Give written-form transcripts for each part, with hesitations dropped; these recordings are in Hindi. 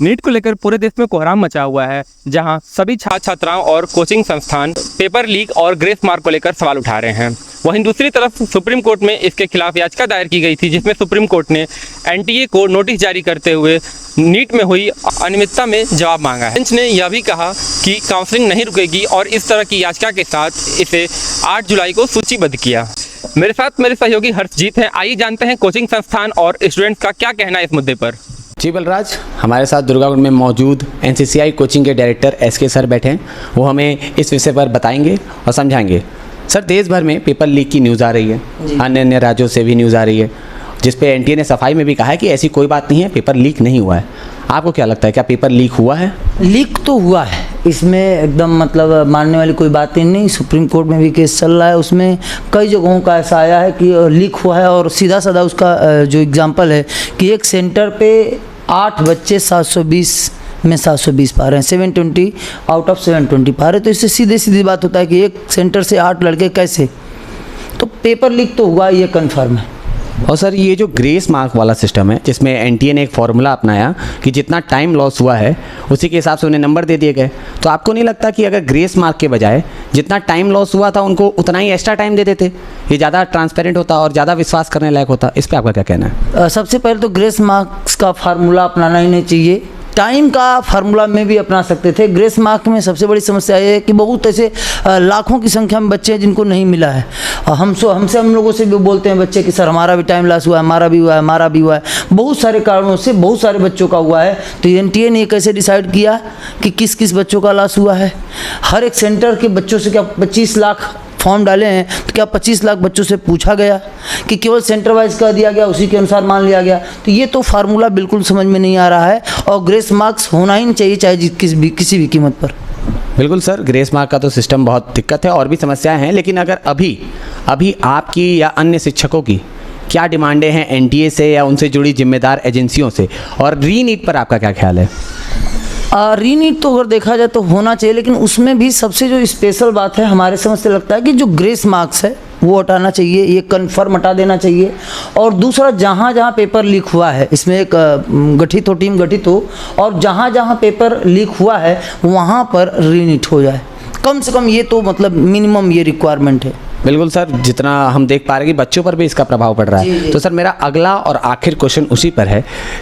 नीट को लेकर पूरे देश में कोहराम मचा हुआ है, जहां सभी छात्र छात्राओं और कोचिंग संस्थान पेपर लीक और ग्रेस मार्क को लेकर सवाल उठा रहे हैं। वहीं दूसरी तरफ सुप्रीम कोर्ट में इसके खिलाफ याचिका दायर की गई थी, जिसमें सुप्रीम कोर्ट ने एनटीए को नोटिस जारी करते हुए नीट में हुई अनियमितता में जवाब मांगा है। बेंच ने यह भी कहा कि काउंसलिंग नहीं रुकेगी और इस तरह की याचिका के साथ इसे 8 जुलाई को सूचीबद्ध किया। मेरे साथ मेरे सहयोगी हर्षजीत हैं। आइए जानते हैं कोचिंग संस्थान और स्टूडेंट्स का क्या कहना है इस मुद्दे पर। जी बलराज, हमारे साथ दुर्गाकुंड में मौजूद एनसीसीआई कोचिंग के डायरेक्टर एसके सर बैठे हैं। वो हमें इस विषय पर बताएंगे और समझाएंगे। सर, देश भर में पेपर लीक की न्यूज़ आ रही है, अन्य राज्यों से भी न्यूज़ आ रही है, जिस पे एनटीए ने सफाई में भी कहा है कि ऐसी कोई बात नहीं है, पेपर लीक नहीं हुआ है। आपको क्या लगता है, क्या पेपर लीक हुआ है? लीक तो हुआ है, इसमें एकदम मतलब मानने वाली कोई बात ही नहीं। सुप्रीम कोर्ट में भी केस चल रहा है, उसमें कई जगहों का ऐसा आया है कि लीक हुआ है। और सीधा साधा उसका जो एग्जांपल है कि एक सेंटर पे 8 बच्चे 720 में 720 पा रहे हैं, 720 आउट ऑफ 720 पा रहे हैं। तो इससे सीधी बात होता है कि एक सेंटर से 8 लड़के कैसे, तो पेपर लीक तो हुआ, ये कन्फर्म है। और सर, ये जो ग्रेस मार्क वाला सिस्टम है, जिसमें एनटीए ने एक फॉर्मूला अपनाया कि जितना टाइम लॉस हुआ है उसी के हिसाब से उन्हें नंबर दे दिए गए, तो आपको नहीं लगता कि अगर ग्रेस मार्क के बजाय जितना टाइम लॉस हुआ था उनको उतना ही एक्स्ट्रा टाइम दे देते, ये ज़्यादा ट्रांसपेरेंट होता और ज़्यादा विश्वास करने लायक होता? इस पर आपका क्या कहना है? सबसे पहले तो ग्रेस मार्क्स का फार्मूला अपनाना ही नहीं चाहिए, टाइम का फार्मूला में भी अपना सकते थे। ग्रेस मार्क में सबसे बड़ी समस्या ये है कि बहुत ऐसे लाखों की संख्या में बच्चे हैं जिनको नहीं मिला है। हमसे हम लोगों से भी बोलते हैं बच्चे कि सर हमारा भी टाइम लॉस हुआ है, हमारा भी हुआ है, हमारा भी हुआ है। बहुत सारे कारणों से बहुत सारे बच्चों का हुआ है। तो एनटीए ने कैसे डिसाइड किया कि किस किस बच्चों का लॉस हुआ है? हर एक सेंटर के बच्चों से क्या 25 लाख फॉर्म डाले हैं, तो क्या 25 लाख बच्चों से पूछा गया कि केवल सेंटर वाइज कर दिया गया, उसी के अनुसार मान लिया गया? तो ये तो फार्मूला बिल्कुल समझ में नहीं आ रहा है और ग्रेस मार्क्स होना ही नहीं चाहिए, चाहे किसी भी कीमत पर। बिल्कुल सर, ग्रेस मार्क का तो सिस्टम बहुत दिक्कत है और भी समस्याएं हैं, लेकिन अगर अभी आपकी या अन्य शिक्षकों की क्या डिमांडें हैं एनटीए से या उनसे जुड़ी जिम्मेदार एजेंसियों से, और रीनीट पर आपका क्या ख्याल है? रीनीट तो अगर देखा जाए तो होना चाहिए, लेकिन उसमें भी सबसे जो स्पेशल बात है हमारे समझ से लगता है कि जो ग्रेस मार्क्स है वो हटाना चाहिए, ये कन्फर्म हटा देना चाहिए। और दूसरा, जहाँ जहाँ पेपर लीक हुआ है, इसमें एक टीम गठित हो और जहाँ जहाँ पेपर लीक हुआ है वहाँ पर रीनीट हो जाए, कम से कम। ये तो मतलब मिनिमम ये रिक्वायरमेंट है। बिल्कुल सर, जितना हम देख पा रहे हैं कि बच्चों पर भी इसका प्रभाव पड़ रहा है। तो सर, मेरा अगला और आखिर क्वेश्चन उसी पर है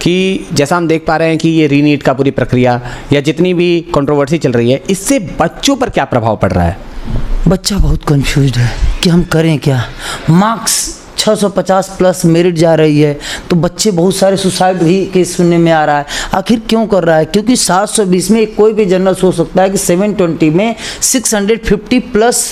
कि जैसा हम देख पा रहे हैं कि ये रीनीट का पूरी प्रक्रिया या जितनी भी कंट्रोवर्सी चल रही है, इससे बच्चों पर क्या प्रभाव पड़ रहा है? बच्चा बहुत कंफ्यूज्ड है कि हम करें क्या। मार्क्स 650 प्लस मेरिट जा रही है, तो बच्चे बहुत सारे सुसाइड भी केस सुनने में आ रहा है। आखिर क्यों कर रहा है? क्योंकि 720 में कोई भी जनरल सोच सकता है कि 720 में 650 प्लस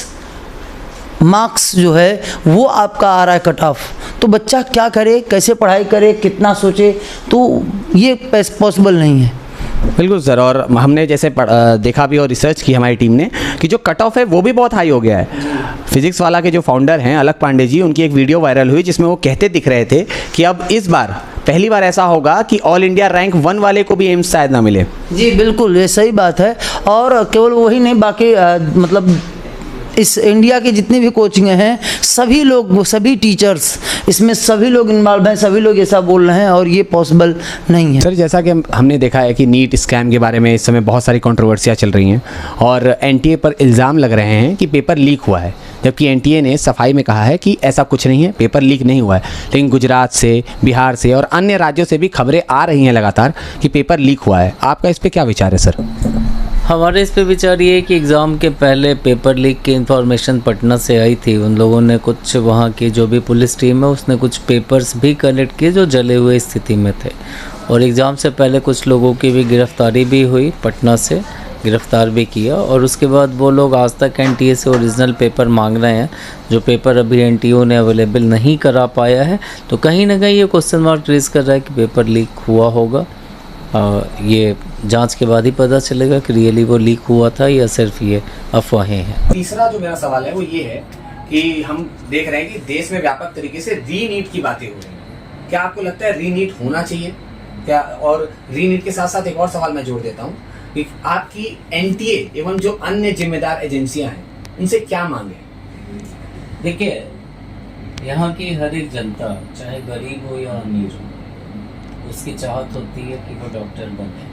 मार्क्स जो है वो आपका आ रहा है कट ऑफ। तो बच्चा क्या करे, कैसे पढ़ाई करे, कितना सोचे, तो ये पॉसिबल नहीं है। बिल्कुल सर, और हमने जैसे देखा भी और रिसर्च की हमारी टीम ने कि जो कट ऑफ है वो भी बहुत हाई हो गया है। फिजिक्स वाला के जो फाउंडर हैं अलक पांडे जी, उनकी एक वीडियो वायरल हुई जिसमें वो कहते दिख रहे थे कि अब इस बार पहली बार ऐसा होगा कि ऑल इंडिया रैंक 1 वाले को भी एम्स शायद ना मिले। जी बिल्कुल, ये सही बात है। और केवल वही नहीं, बाकी मतलब इस इंडिया की जितनी भी कोचिंग हैं, सभी लोग, सभी टीचर्स, इसमें सभी लोग इन्वॉल्व हैं, सभी लोग ऐसा बोल रहे हैं और ये पॉसिबल नहीं है। सर, जैसा कि हमने देखा है कि नीट स्कैम के बारे में इस समय बहुत सारी कंट्रोवर्सियाँ चल रही हैं और एनटीए पर इल्ज़ाम लग रहे हैं कि पेपर लीक हुआ है, जबकि एनटीए ने सफाई में कहा है कि ऐसा कुछ नहीं है, पेपर लीक नहीं हुआ है। लेकिन गुजरात से, बिहार से और अन्य राज्यों से भी खबरें आ रही हैं लगातार कि पेपर लीक हुआ है। आपका इस पर क्या विचार है सर? हमारे इस पे विचार ये है कि एग्ज़ाम के पहले पेपर लीक की इन्फॉर्मेशन पटना से आई थी। उन लोगों ने कुछ, वहाँ की जो भी पुलिस टीम है उसने कुछ पेपर्स भी कलेक्ट किए जो जले हुए स्थिति में थे, और एग्ज़ाम से पहले कुछ लोगों की भी गिरफ्तारी भी हुई, पटना से गिरफ्तार भी किया। और उसके बाद वो लोग आज तक एनटीए से ओरिजिनल पेपर मांग रहे हैं, जो पेपर अभी एनटीए ने अवेलेबल नहीं करा पाया है। तो कहीं ना कहीं ये क्वेश्चन मार्क रेज कर रहा है कि पेपर लीक हुआ होगा। ये जांच के बाद ही पता चलेगा कि रियली वो लीक हुआ था या सिर्फ ये अफवाहें हैं। तीसरा जो मेरा सवाल है वो ये है कि हम देख रहे हैं कि देश में व्यापक तरीके से रीनीट की बातें हो रही हैं। क्या आपको लगता है रीनीट होना चाहिए क्या? और रीनीट के साथ साथ एक और सवाल मैं जोड़ देता हूँ कि आपकी एनटीए एवं जो अन्य जिम्मेदार एजेंसियां हैं उनसे क्या मांगे? देखिए, यहाँ की हर एक जनता, चाहे गरीब हो या अमीर हो, उसकी चाहत होती है कि वो डॉक्टर बने।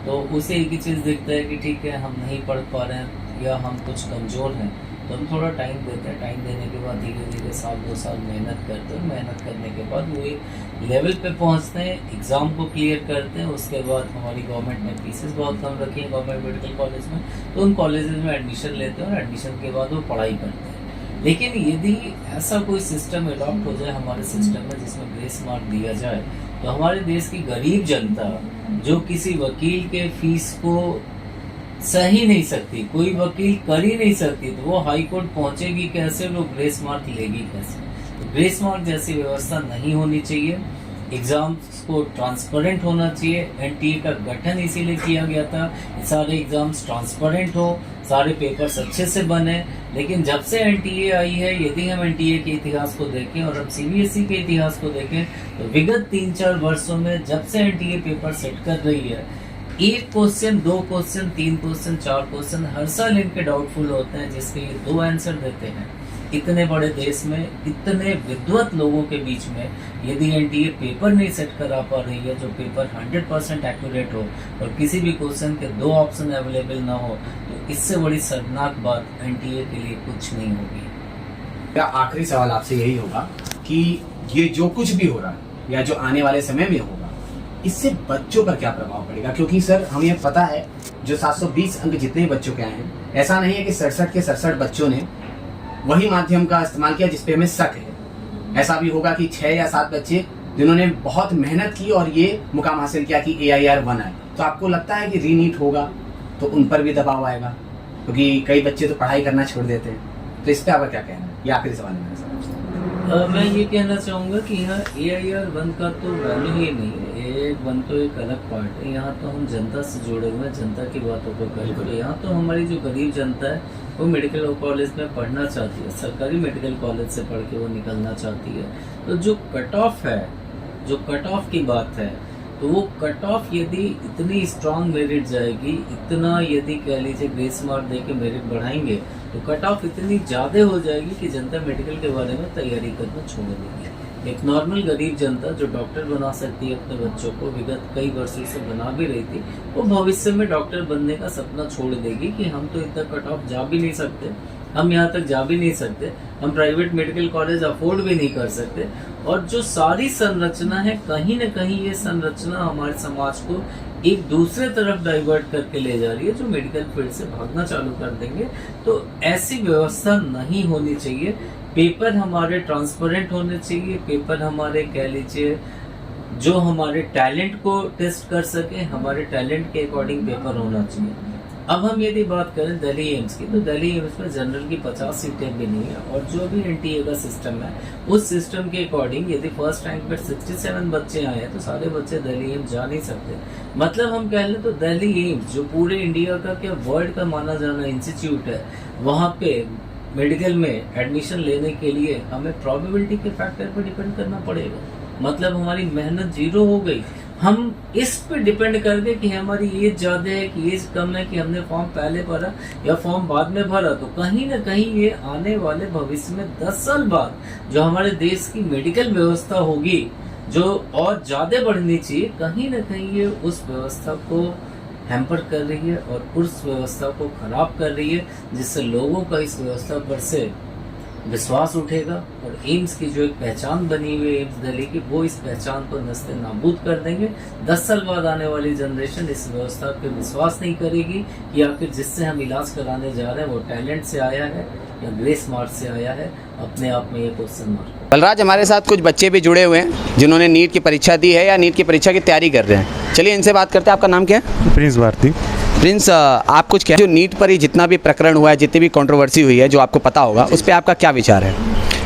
तो उसे एक ही चीज़ दिखता है कि ठीक है हम नहीं पढ़ पा रहे हैं या हम कुछ कमज़ोर हैं, तो हम थोड़ा टाइम देते हैं। टाइम देने के बाद धीरे धीरे साल 2 साल मेहनत करते हैं। मेहनत करने के बाद वो एक लेवल पे पहुंचते हैं, एग्ज़ाम को क्लियर करते हैं। उसके बाद हमारी गवर्नमेंट ने फीसेस बहुत कम रखी है गवर्नमेंट मेडिकल कॉलेज में, तो उन कॉलेजेस में एडमिशन लेते हैं और एडमिशन के बाद वो पढ़ाई करते हैं। लेकिन यदि ऐसा कोई सिस्टम अडॉप्ट हो जाए हमारे सिस्टम में जिसमें ग्रेस मार्क दिया जाए, तो हमारे देश की गरीब जनता जो किसी वकील के फीस को सह ही नहीं सकती, कोई वकील कर ही नहीं सकती, तो वो हाई कोर्ट पहुंचेगी कैसे, वो ग्रेस मार्क लेगी कैसे? तो ग्रेस मार्क जैसी व्यवस्था नहीं होनी चाहिए। एग्जाम्स को ट्रांसपेरेंट होना चाहिए। एनटीए का गठन इसीलिए किया गया था, सारे एग्जाम्स ट्रांसपेरेंट हो, सारे पेपर्स अच्छे से बने। लेकिन जब से एनटीए आई है, यदि हम एनटीए के इतिहास को देखें और हम सीबीएसई के इतिहास को देखें, तो विगत 3-4 वर्षों में जब से एनटीए पेपर सेट कर रही है, 1 क्वेश्चन, 2 क्वेश्चन, 3 क्वेश्चन, 4 क्वेश्चन हर साल इनके डाउटफुल होते हैं, जिसके ये 2 आंसर देते हैं। इतने बड़े देश में, इतने विद्वत लोगों के बीच में यदि एनटीए पेपर नहीं सेट करा पा रही है, जो पेपर 100% एक्यूरेट हो और किसी भी क्वेश्चन के 2 ऑप्शन अवेलेबल ना हो, तो इससे बड़ी शर्मनाक बात एनटीए के लिए कुछ नहीं होगी। मेरा आखिरी सवाल आपसे यही होगा कि ये जो कुछ भी हो रहा है या जो आने वाले समय में होगा, इससे बच्चों पर क्या प्रभाव पड़ेगा? क्योंकि सर हमें पता है जो 720 अंक जितने बच्चों के आए हैं, ऐसा नहीं है कि 67 के 67 बच्चों ने वही माध्यम का इस्तेमाल किया जिस पे हमें शक है। ऐसा भी होगा कि 6 या 7 बच्चे जिन्होंने बहुत मेहनत की और ये मुकाम हासिल किया कि AIR 1 आए, तो आपको लगता है कि रीनीट होगा तो उन पर भी दबाव आएगा? क्योंकि कई बच्चे तो पढ़ाई करना छोड़ देते हैं, तो इस पर आपका क्या कहना है? ये आखिरी सवाल है मेरा सर। मैं ये कहना चाहूँगा कि यहाँ AIR 1 का तो वैल्यू ही नहीं है। AIR 1 तो एक अलग पार्ट है। यहाँ तो हम जनता से जुड़े हुए हैं, जनता की बातों को करें। यहाँ तो हमारी जो गरीब जनता है वो मेडिकल कॉलेज में पढ़ना चाहती है, सरकारी मेडिकल कॉलेज से पढ़ के वो निकलना चाहती है। तो जो कट ऑफ है, जो कट ऑफ की बात है, तो वो कट ऑफ यदि इतनी स्ट्रांग मेरिट जाएगी, इतना यदि कह लीजिए ग्रेस मार्क दे के मेरिट बढ़ाएंगे, तो कट ऑफ इतनी ज़्यादा हो जाएगी कि जनता मेडिकल के बारे में तैयारी करना छोड़ देगी। एक नॉर्मल गरीब जनता जो डॉक्टर बना सकती है अपने बच्चों को, विगत कई वर्षों से बना भी रही थी, वो भविष्य में डॉक्टर बनने का सपना छोड़ देगी कि हम तो इतना कट ऑफ जा भी नहीं सकते, हम यहाँ तक जा भी नहीं सकते, हम प्राइवेट मेडिकल कॉलेज अफोर्ड भी नहीं कर सकते। और जो सारी संरचना है, कहीं ना कहीं ये संरचना हमारे समाज को एक दूसरे तरफ डाइवर्ट करके ले जा रही है, जो मेडिकल फील्ड से भागना चालू कर देंगे। तो ऐसी व्यवस्था नहीं होनी चाहिए। पेपर हमारे ट्रांसपेरेंट होने चाहिए। पेपर हमारे कह लीजिए जो हमारे टैलेंट को टेस्ट कर सके, हमारे टैलेंट के अकॉर्डिंग पेपर होना चाहिए। अब हम यदि बात करें दिल्ली एम्स की, तो दिल्ली एम्स में जनरल की 50 सीटें भी नहीं है, और जो भी एनटीए का सिस्टम है, उस सिस्टम के अकॉर्डिंग यदि फर्स्ट रैंक पर 67 बच्चे आए हैं, तो सारे बच्चे दिल्ली एम्स जा नहीं सकते। मतलब हम कह लें तो दिल्ली एम्स जो पूरे इंडिया का, क्या वर्ल्ड का माना जाना इंस्टीट्यूट है, वहाँ पे मेडिकल में एडमिशन लेने के लिए हमें प्रोबेबिलिटी के फैक्टर पर डिपेंड करना पड़ेगा। मतलब हमारी मेहनत जीरो हो गई। हम इस पे डिपेंड कर गए कि हमारी एज ज़्यादा है कि एज कम है, कि हमने फॉर्म पहले भरा या फॉर्म बाद में भरा, तो कहीं ना कहीं ये आने वाले भविष्य में 10 साल बाद जो हमारे देश की मेडिकल व्यवस्था होगी, जो और ज़्यादा बढ़नी चाहिए, कहीं ना कहीं ये उस व्यवस्था को हैम्पर कर रही है और उस व्यवस्था को खराब कर रही है, जिससे लोगों का इस व्यवस्था पर से विश्वास उठेगा और एम्स की जो एक पहचान बनी हुई है एम्स दिल्ली की, वो इस पहचान को नस्ते नाबूद कर देंगे। 10 साल बाद आने वाली जनरेशन इस व्यवस्था पे विश्वास नहीं करेगी कि आखिर जिससे हम इलाज कराने जा रहे हैं वो टैलेंट से आया है या ग्रेस मार्क से आया है। अपने आप में ये क्वेश्चन मार्क। बलराज, हमारे साथ कुछ बच्चे भी जुड़े हुए हैं जिन्होंने नीट की परीक्षा दी है या नीट की परीक्षा की तैयारी कर रहे हैं। चलिए इनसे बात करते हैं। आपका नाम क्या है? प्रिंस भारती। प्रिंस, आप कुछ क्या, जो नीट पर ही जितना भी प्रकरण हुआ है, जितनी भी कंट्रोवर्सी हुई है, जो आपको पता होगा, उस पर आपका क्या विचार है?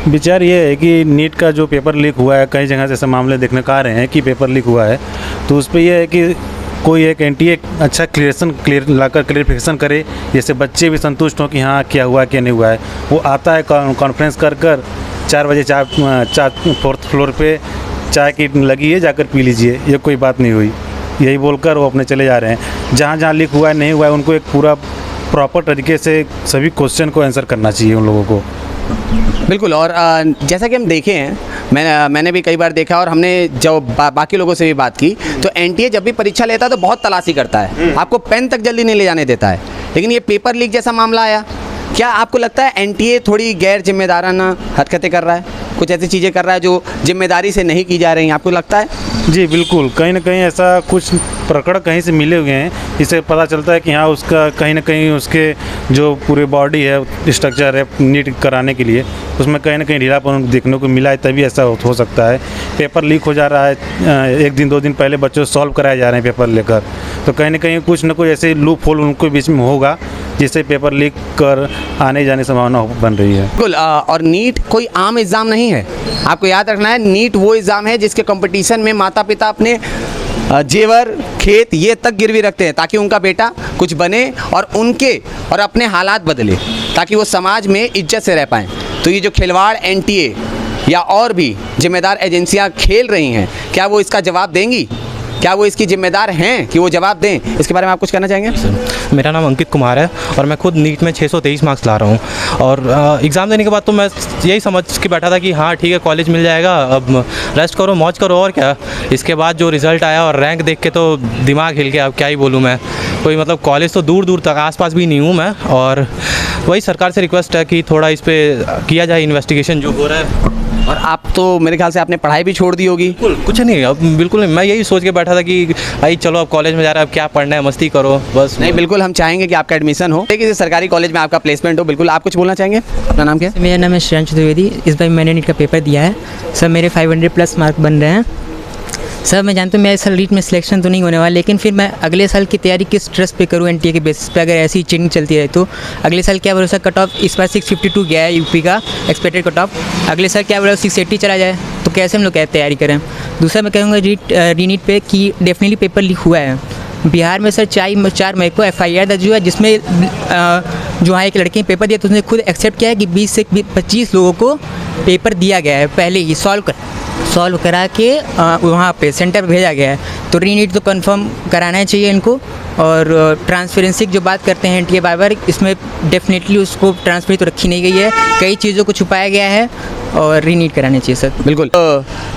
विचार ये है कि नीट का जो पेपर लीक हुआ है, कई जगह से ऐसे मामले देखने को आ रहे हैं कि पेपर लीक हुआ है, तो उस पर यह है कि कोई एक एनटीए अच्छा क्लियरिफिकेशन करे, जैसे बच्चे भी संतुष्ट हों कि हाँ क्या हुआ क्या नहीं हुआ है। वो आता है कॉन्फ्रेंस कर 4 बजे 4th फ्लोर पे चाय की लगी है, जाकर पी लीजिए, ये कोई बात नहीं हुई, यही बोलकर वो अपने चले जा रहे हैं। जहाँ जहाँ लीक हुआ है नहीं हुआ है, उनको एक पूरा प्रॉपर तरीके से सभी क्वेश्चन को आंसर करना चाहिए उन लोगों को, बिल्कुल। और जैसा कि हम देखे हैं, मैंने भी कई बार देखा और हमने जब बाकी लोगों से भी बात की, तो एनटीए जब भी परीक्षा लेता है तो बहुत तलाशी करता है, आपको पेन तक जल्दी नहीं ले जाने देता है। लेकिन ये पेपर लीक जैसा मामला आया, क्या आपको लगता है एनटीए थोड़ी गैर जिम्मेदाराना हरकतें कर रहा है, कुछ ऐसी चीज़ें कर रहा है जो जिम्मेदारी से नहीं की जा रही हैं, आपको लगता है? जी बिल्कुल, कहीं ना कहीं ऐसा कुछ प्रकरण कहीं से मिले हुए हैं, इससे पता चलता है कि हाँ उसका कहीं ना कहीं उसके जो पूरे बॉडी है, स्ट्रक्चर है नीट कराने के लिए, उसमें कहीं ना कहीं ढीलापन देखने को मिला है, तभी ऐसा हो सकता है। पेपर लीक हो जा रहा है, एक दिन 2 दिन पहले बच्चों सॉल्व कराए जा रहे हैं पेपर लेकर, तो कहीं ना कहीं कुछ ना कुछ ऐसे लूप होल उनके बीच में होगा जिससे पेपर लीक कर आने जाने की संभावना बन रही है। बिल्कुल। और नीट कोई आम एग्ज़ाम नहीं है, आपको याद रखना है, नीट वो एग्ज़ाम है जिसके कंपटीशन में माता पिता अपने जेवर खेत ये तक गिरवी रखते हैं ताकि उनका बेटा कुछ बने और अपने हालात बदले, ताकि वो समाज में इज्जत से रह पाएँ। तो ये जो खिलवाड़ एनटीए या और भी जिम्मेदार एजेंसियां खेल रही हैं, क्या वो इसका जवाब देंगी? क्या वो इसकी जिम्मेदार हैं कि वो जवाब दें? इसके बारे में आप कुछ कहना चाहेंगे? मेरा नाम अंकित कुमार है और मैं खुद नीट में 623 मार्क्स ला रहा हूँ। और एग्ज़ाम देने के बाद तो मैं यही समझ के बैठा था कि हाँ ठीक है, कॉलेज मिल जाएगा, अब रेस्ट करो, मौज करो, और क्या। इसके बाद जो रिज़ल्ट आया और रैंक देख के तो दिमाग हिल गया। अब क्या ही बोलूँ मैं, कोई मतलब कॉलेज तो दूर दूर तक, आसपास भी नहीं हूँ मैं। और वही सरकार से रिक्वेस्ट है कि थोड़ा इस पर किया जाए इन्वेस्टिगेशन जो हो रहा है। और आप तो मेरे ख्याल से आपने पढ़ाई भी छोड़ दी होगी। बिल्कुल कुछ नहीं, अब बिल्कुल नहीं। मैं यही सोच के बैठा था कि भाई चलो अब कॉलेज में जा रहा है, अब क्या पढ़ना है, मस्ती करो बस। नहीं, बिल्कुल हम चाहेंगे कि आपका एडमिशन हो, किसी सरकारी कॉलेज में आपका प्लेसमेंट हो। बिल्कुल, आप कुछ बोलना चाहेंगे? अपना नाम क्या है? मेरा नाम है श्रेयांश द्विवेदी। इस बार मैंने नीट का पेपर दिया है सर, मेरे 500+ मार्क बन रहे हैं सर। मैं जानता हूँ मेरे साल नीट में सिलेक्शन तो नहीं होने वाला, लेकिन फिर मैं अगले साल की तैयारी किस ट्रस्ट पे करूँ एनटीए के बेसिस पे? अगर ऐसी चीटिंग चलती रहे तो अगले साल क्या भरोसा? कट ऑफ इस बार 652 गया है यूपी का एक्सपेक्टेड कट ऑफ, अगले साल क्या भरोसा 680 चला जाए? तो कैसे हम लोग क्या तैयारी करें? दूसरा मैं कहूँगा रीनीट पे कि डेफिनेटली पेपर लीक हुआ है बिहार में सर। 4 मई को FIR दर्ज हुआ, जिसमें जो हाँ एक लड़के ने पेपर दिया तो उसने खुद एक्सेप्ट किया है कि 20 से 25 लोगों को पेपर दिया गया है, पहले ही सॉल्व करा के वहाँ पे सेंटर पर भेजा गया है। तो रीनीट तो कंफर्म कराना चाहिए इनको। और ट्रांसपेरेंसी की जो बात करते हैं एनटीए बार, इसमें डेफिनेटली उसको ट्रांसपेरेंसी तो रखी नहीं गई है, कई चीज़ों को छुपाया गया है और रीनीट करानी चाहिए सर। बिल्कुल।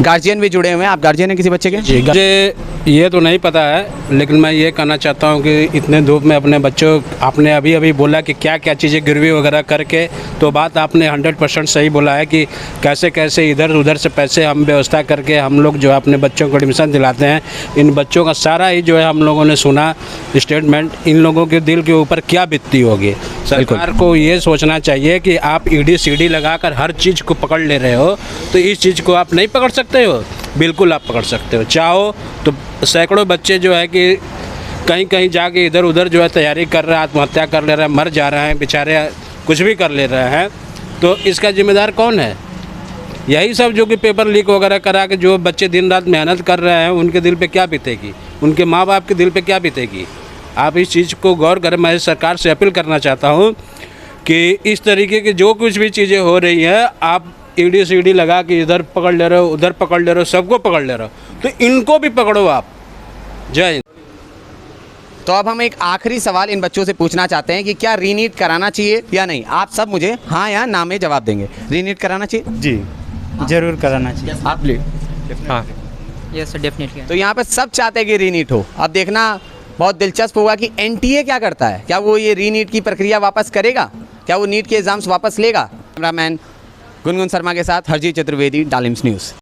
गार्जियन भी जुड़े हुए हैं, आप गार्जियन हैं किसी बच्चे के? जी, मुझे ये तो नहीं पता है, लेकिन मैं ये कहना चाहता हूँ कि इतने धूप में अपने बच्चों, आपने अभी अभी बोला कि क्या चीज़ें गिरवी वगैरह करके, तो बात आपने 100% सही बोला है कि कैसे कैसे इधर उधर से पैसे हम व्यवस्था करके हम लोग जो है अपने बच्चों को एडमिशन दिलाते हैं। इन बच्चों का सारा ही जो है हम लोगों ने सुना स्टेटमेंट, इन लोगों के दिल के ऊपर क्या बीतती होगी। सरकार को ये सोचना चाहिए कि आप ED लगाकर हर चीज़ को पकड़ ले रहे हो, तो इस चीज़ को आप नहीं पकड़ सकते हो? बिल्कुल आप पकड़ सकते हो, चाहो तो। सैकड़ों बच्चे जो है कि कहीं कहीं जाके इधर उधर जो है तैयारी कर रहे हैं, आत्महत्या कर ले रहे हैं, मर जा रहे हैं बेचारे, कुछ भी कर ले रहे हैं, तो इसका जिम्मेदार कौन है? यही सब जो कि पेपर लीक वगैरह करा के जो बच्चे दिन रात मेहनत कर रहे हैं, उनके दिल पे क्या बीतेगी, उनके माँ बाप के दिल पे क्या बीतेगी? आप इस चीज़ को गौर करें। मैं सरकार से अपील करना चाहता हूँ कि इस तरीके की जो कुछ भी चीज़ें हो रही हैं, आप ED लगा के इधर पकड़ ले रहे हो, उधर पकड़ ले रहे हो, सबको पकड़ ले रहे हो, तो इनको भी पकड़ो आप। जय हिंद। तो अब हम एक आखिरी सवाल इन बच्चों से पूछना चाहते हैं कि क्या रीनीट कराना चाहिए या नहीं? आप सब मुझे हाँ या ना में जवाब देंगे। रीनीट कराना चाहिए? जी जरूर कराना चाहिए। आप ले। हाँ यस सर, डेफिनेटली। तो यहाँ पे सब चाहते हैं कि रीनीट हो। अब देखना बहुत दिलचस्प होगा कि एनटीए क्या करता है। क्या वो ये रीनीट की प्रक्रिया वापस करेगा? क्या वो नीट के एग्जाम्स वापस लेगा? कैमरामैन गुनगुन शर्मा के साथ हरजीत चतुर्वेदी, टाइम्स न्यूज़।